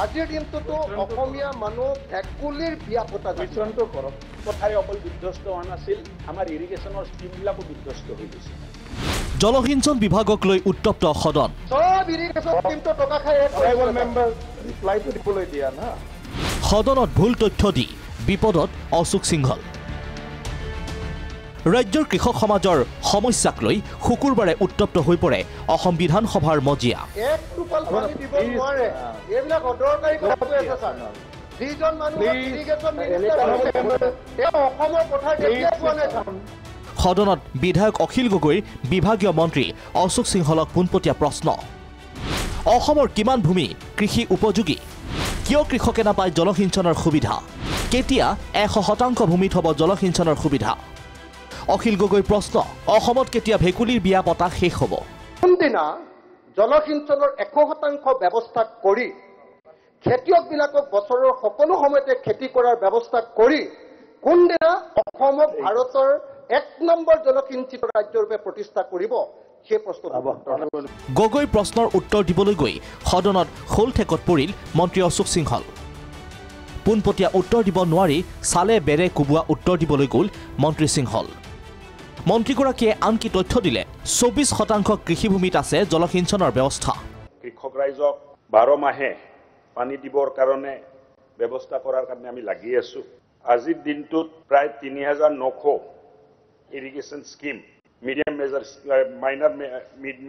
আজিৰ দিনটোতো অসমীয়া মানুহ ভেকুলীৰ বিয়া পতা বিচৰণটো কৰক কথাৰে অকল বিধ্বস্ত হোৱা নাছিল আমাৰ ইৰিগেশ্যনৰ স্কিমবিলাকো বিধ্বস্ত হৈ গৈছে জলসিঞ্চন বিভাগক লৈ উত্তপ্ত সদন সব ইৰিগেশ্যন স্কিমটো টকা খাই মেম্বাৰ ৰিপ্লাইটো দিবলৈ দিয়া না সদনত ভুল তথ্য দি বিপদত অশোক সিংহল ৰাজ্যৰ কৃষক সমাজৰ সমস্যাক লৈ শুকুৰবাৰে উত্তপ্ত হৈ পৰে অসম বিধানসভাৰ মজিয়া এক টোপাল পানী দিব নোৱাৰে এইবিলাক অদৰকাৰী কথা কৈ আছে ছাৰ যিজন মানুহ ইৰিগেশ্যন মিনিষ্টাৰ তেওঁ অসমৰ কথা দেখিয়ে পোৱা নাই ছাৰ সদনত বিধায়ক অখিল গগৈৰ বিভাগীয় মন্ত্ৰী অশোক সিংহলক পোনপটীয়া প্ৰশ্ন অসমৰ কিমান ভূমি কৃষি উপযোগী কিয় কৃষকে নাপায় জলসিঞ্চনৰ সুবিধা কেতিয়া 100% ভূমিত হ'ব জলসিঞ্চনৰ সুবিধা অখিল গগৈৰ প্ৰশ্ন অসমত কেতিয়া ভেকুলীৰ বিয়া পতা শেষ হ'ব কোনদিনা জলসিঞ্চনৰ 100% ব্যৱস্থা কৰি খেতিয়কবিলাকক বছৰৰ সকলো সময়তে খেতি কৰাৰ ব্যৱস্থা কৰি কোনদিনা অসমক ভাৰতৰ 1 নম্বৰ জলসিঞ্চিত ৰাজ্যৰূপে প্ৰতিষ্ঠা কৰিব সেই প্ৰশ্ন গগৈৰ প্ৰশ্নৰ উত্তৰ দিবলৈ গৈ সদনত খোল ঠেকত পৰিল মন্ত্ৰী অশোক সিংহল পোনপটীয়া উত্তৰ দিব নোৱাৰি চালে বেৰে কোবোৱা উত্তৰ দিবলৈ গ'ল মন্ত্ৰী সিংহল মন্ত্ৰীগৰাকীয়ে আনকি তথ্য দিলে 24% কৃষিভূমিত আছে জলসিঞ্চনৰ ব্যৱস্থা কৃষক ৰাইজক 12 মাহে পানী দিবৰ কাৰণে ব্যৱস্থা কৰাৰ কাৰণে আমি লাগি আছো আজিৰ দিনটোত প্ৰায় 3900 irrigation scheme medium major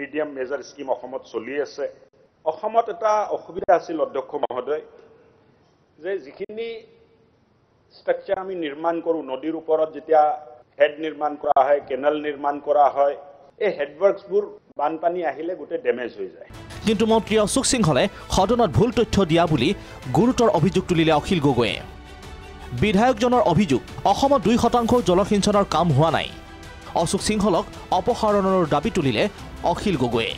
medium major scheme অসমত চলি আছে অসমত এটা অসুবিধা আছিল অধ্যক্ষ মহোদয় যে যিখিনি ষ্ট্ৰাকচাৰ আমি নিৰ্মাণ কৰোঁ নদীৰ ওপৰত যেতিয়া হেড নিৰ্মাণ কৰা হয় কেনেল নিৰ্মাণ কৰা হয় এই হেডৱৰ্কছবোৰ বানপানী আহিলে গোটেই ডেমেজ হৈ যায় কিন্তু মন্ত্ৰী অশোক সিংহলে সদনত ভুল তথ্য দিয়া বুলি গুৰুতৰ অভিযোগ তুলিলে অখিল গগৈয়ে বিধায়কজনৰ অভিযোগ অসমত 2% জলসিঞ্চনৰ কাম হোৱা নাই অশোক সিংহলক অপসাৰণৰ দাবী তুলিলে অখিল গগৈয়ে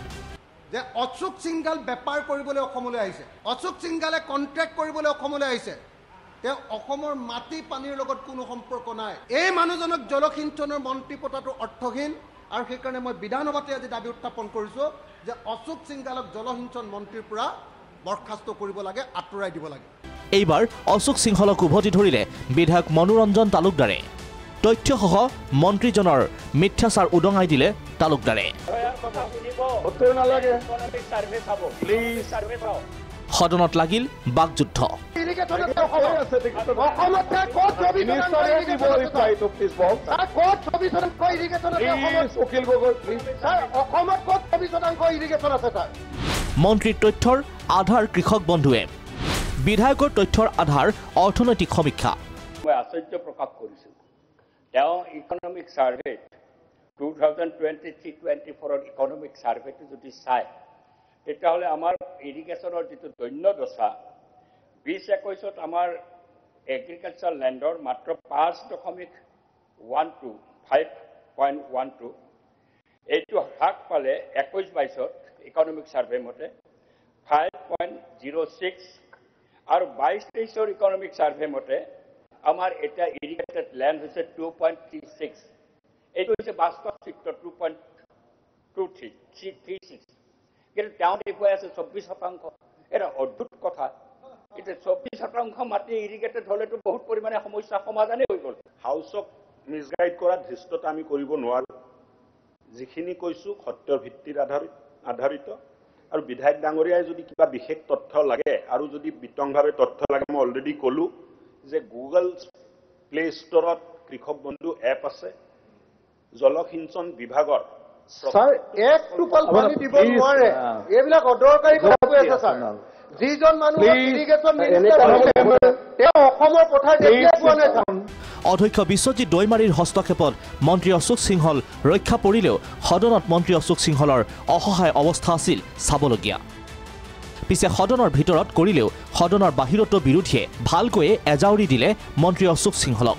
যে অশোক সিংহল বেপাৰ কৰিবলৈ অসমলৈ আহিছে অশোক সিংহলে কন্ট্ৰাক্ট কৰিবলৈ অসমলৈ আহিছে তেওঁ অসমৰ মাটি পানীৰ লগত কোনো সম্পৰ্ক নাই এই মানুহজনক জলসিঞ্চনৰ মন্ত্ৰী পতাটো অৰ্থহীন আৰু সেইকাৰণে মই বিধানসভাতে আজি দাবী উত্থাপন কৰিছো যে অশোক সিংহলক জলসিঞ্চন মন্ত্ৰীৰ পৰা বৰখাস্ত কৰিব লাগে আঁতৰাই দিব লাগে এইবাৰ অশোক সিংহলক উভতি ধৰিলে বিধায়ক মনোৰঞ্জন তালুকদাৰে তথ্যসহ মন্ত্ৰীজনৰ মিথ্যাচাৰ উদঙাই দিলে তালুকদাৰে সদনত লাগিল বাকযুদ্ধ মন্ত্ৰীৰ তথ্যৰ আধাৰ কৃষক বন্ধুৱে বিধায়কৰ তথ্যৰ আধাৰ অৰ্থনৈতিক সমীক্ষা মই আশ্চৰ্য প্ৰকাশ কৰিছো তেওঁ ইকনমিক সাৰ্ভে 2023-24 ইকনমিক সাৰ্ভেটো যদি চায় তেতিয়াহ'লে আমাৰ ইৰিগেশ্যনৰ যিটো দৈন্য দশা 2021ত আমাৰ এগ্ৰিকালচাৰ লেণ্ডৰ মাত্ৰ 5.12 এইটো হ্ৰাস পালে 21-22ত ইকনমিক সাৰ্ভে মতে 5.06 আৰু 22-23ৰ ইকনমিক সাৰ্ভে মতে আমাৰ এটা ইৰিগেটেড ল্যান্ড হৈছে 2.36 এইটো হৈছে বাস্তৱ চিত্ৰ 2.36 কিন্তু তেওঁ দেখুৱাই আছে 24% এটা অদ্ভুত কথা এটা 24% মাটি ইৰিগেটেড হলেতো বহুত পৰিমাণে সমস্যা সমাধানেই হৈ গ'ল হাউচক মিছগাইড কৰা ধৃষ্টতা আমি কৰিব নোৱাৰো যিখিনি কৈছো সত্যৰ ভিত্তিৰ আধাৰিত আৰু বিধায়ক ডাঙৰীয়াই যদি কিবা বিশেষ তথ্য লাগে আৰু যদি বিতংভাৱে তথ্য লাগে মই অলৰেডি ক'লো যে গুগল প্লে ষ্টৰত কৃষক বন্ধু এপ আছে জলসিঞ্চন বিভাগৰ ছাৰ এক টোপাল পানী দিব নোৱাৰে এইবিলাক অদৰকাৰী কথা কৈ আছে ছাৰ যিজন মানুহ ইৰিগেশ্যন মিনিষ্টাৰ তেওঁ অসমৰ কথা দেখিয়ে পোৱা নাই ছাৰ অধ্যক্ষ বিশ্বজিৎ দৈমাৰীৰ হস্তক্ষেপত মন্ত্ৰী অশোক সিংহল ৰক্ষা পৰিলেও সদনত মন্ত্ৰী অশোক সিংহলৰ অসহায় অৱস্থা আছিল চাবলগীয়া পিছে সদনৰ ভিতৰত কৰিলেও সদনৰ বাহিৰতো বিৰোধীয়ে ভালকৈয়ে এজাউৰি দিলে মন্ত্ৰী অশোক সিংহলক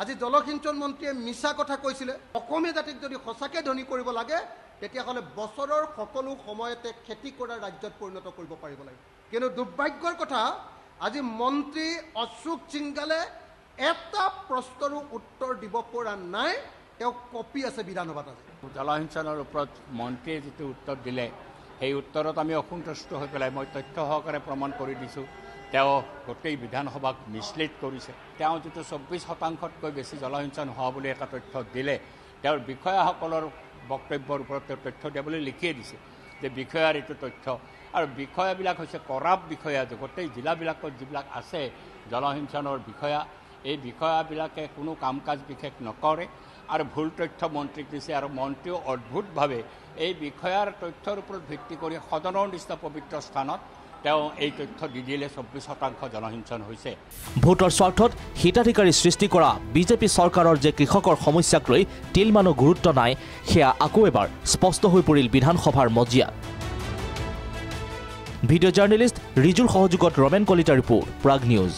আজি জলসিঞ্চন মন্ত্ৰীয়ে মিছা কথা কৈছিলে অসমীয়া জাতিক যদি সঁচাকৈ ধনী কৰিব লাগে তেতিয়াহ'লে বছৰৰ সকলো সময়তে খেতি কৰা ৰাজ্যত পৰিণত কৰিব পাৰিব লাগে কিন্তু দুৰ্ভাগ্যৰ কথা আজি মন্ত্ৰী অশোক সিংহলে এটা প্ৰশ্নৰো উত্তৰ দিব পৰা নাই তেওঁ কপি আছে বিধানসভাত আজি জলসিঞ্চনৰ ওপৰত মন্ত্ৰীয়ে যিটো উত্তৰ দিলে সেই উত্তৰত আমি অসন্তুষ্ট হৈ পেলাই মই তথ্য সহকাৰে প্ৰমাণ কৰি দিছোঁ তেওঁ গোটেই বিধানসভাক মিছলিড কৰিছে। তেওঁ যিটো 24% বেছি জলসিঞ্চন হোৱা বুলি এটা তথ্য দিলে তেওঁৰ বিষয়াসকলৰ বক্তব্যৰ ওপৰত তেওঁ তথ্য দিবলৈ লিখিয়ে দিছে যে বিষয়াৰ এইটো তথ্য আৰু বিষয়াবিলাক হৈছে কৰাপ বিষয়া। গোটেই জিলাবিলাকত যিবিলাক আছে জলসিঞ্চনৰ বিষয়া, এই বিষয়াবিলাকে কোনো কাম কাজ বিশেষ নকৰে আৰু ভুল তথ্য মন্ত্ৰীক দিছে আৰু মন্ত্ৰীও অদ্ভুতভাৱে এই বিষয়াৰ তথ্যৰ ওপৰত ভিত্তি কৰি সদনৰ নিচিনা পবিত্ৰ স্থানত তেওঁ এই তথ্য দি দিলে 24% জলসিঞ্চন হৈছে। ভোটৰ স্বাৰ্থত হিতাধিকাৰী সৃষ্টি কৰা বিজেপি চৰকাৰৰ যে কৃষকৰ সমস্যাক লৈ তিলমানো গুৰুত্ব নাই সেয়া আকৌ এবাৰ স্পষ্ট হৈ পৰিল বিধানসভাৰ মজিয়াত। ভিডিঅ' জাৰ্নেলিষ্ট ৰিজুৰ সহযোগত ৰমেন কলিতা ৰিপোৰ্ট, প্ৰাগ নিউজ।